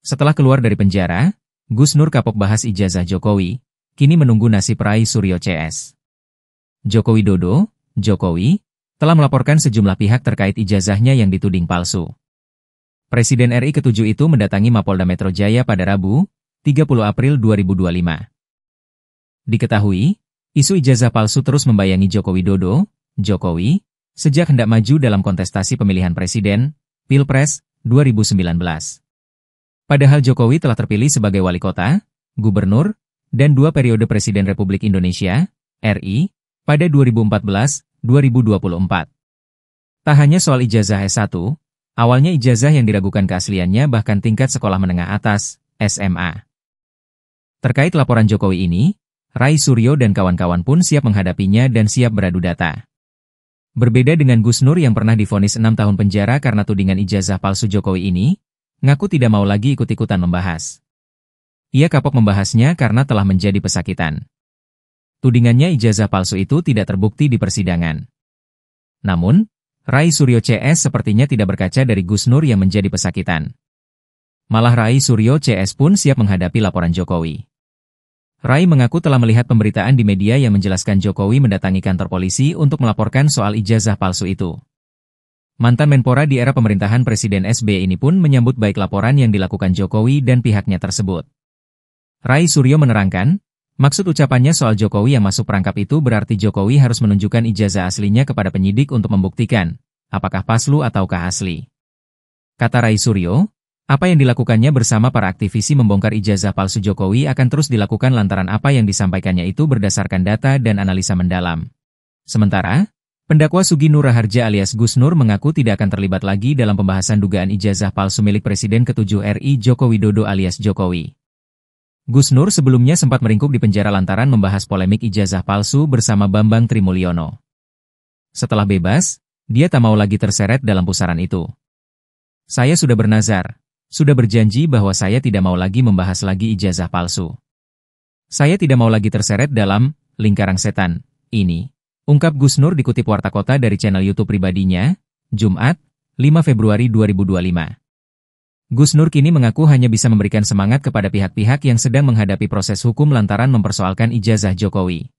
Setelah keluar dari penjara, Gus Nur kapok bahas ijazah Jokowi, kini menunggu nasib Rai Suryo CS. Joko Widodo, Jokowi, telah melaporkan sejumlah pihak terkait ijazahnya yang dituding palsu. Presiden RI ke-7 itu mendatangi Mapolda Metro Jaya pada Rabu, 30 April 2025. Diketahui, isu ijazah palsu terus membayangi Joko Widodo, Jokowi, sejak hendak maju dalam kontestasi pemilihan presiden, Pilpres, 2019. Padahal Jokowi telah terpilih sebagai wali kota, gubernur, dan 2 periode Presiden Republik Indonesia, RI, pada 2014-2024. Tak hanya soal ijazah S1, awalnya ijazah yang diragukan keasliannya bahkan tingkat sekolah menengah atas, SMA. Terkait laporan Jokowi ini, Rai Suryo dan kawan-kawan pun siap menghadapinya dan siap beradu data. Berbeda dengan Gus Nur yang pernah divonis 6 tahun penjara karena tudingan ijazah palsu Jokowi ini, ngaku tidak mau lagi ikut-ikutan membahas. Ia kapok membahasnya karena telah menjadi pesakitan. Tudingannya ijazah palsu itu tidak terbukti di persidangan. Namun, Rai Suryo CS sepertinya tidak berkaca dari Gus Nur yang menjadi pesakitan. Malah Rai Suryo CS pun siap menghadapi laporan Jokowi. Rai mengaku telah melihat pemberitaan di media yang menjelaskan Jokowi mendatangi kantor polisi untuk melaporkan soal ijazah palsu itu. Mantan Menpora di era pemerintahan Presiden SBY ini pun menyambut baik laporan yang dilakukan Jokowi dan pihaknya tersebut. Rai Suryo menerangkan, maksud ucapannya soal Jokowi yang masuk perangkap itu berarti Jokowi harus menunjukkan ijazah aslinya kepada penyidik untuk membuktikan, apakah palsu ataukah asli. Kata Rai Suryo, apa yang dilakukannya bersama para aktivisi membongkar ijazah palsu Jokowi akan terus dilakukan lantaran apa yang disampaikannya itu berdasarkan data dan analisa mendalam. Sementara, pendakwa Sugi Nur Raharja alias Gus Nur mengaku tidak akan terlibat lagi dalam pembahasan dugaan ijazah palsu milik Presiden ke-7 RI Joko Widodo alias Jokowi. Gus Nur sebelumnya sempat meringkuk di penjara lantaran membahas polemik ijazah palsu bersama Bambang Trimulyono. Setelah bebas, dia tak mau lagi terseret dalam pusaran itu. Saya sudah bernazar, sudah berjanji bahwa saya tidak mau lagi membahas lagi ijazah palsu. Saya tidak mau lagi terseret dalam lingkaran setan ini. Ungkap Gus Nur dikutip Warta Kota dari channel YouTube pribadinya, Jumat, 5 Februari 2025. Gus Nur kini mengaku hanya bisa memberikan semangat kepada pihak-pihak yang sedang menghadapi proses hukum lantaran mempersoalkan ijazah Jokowi.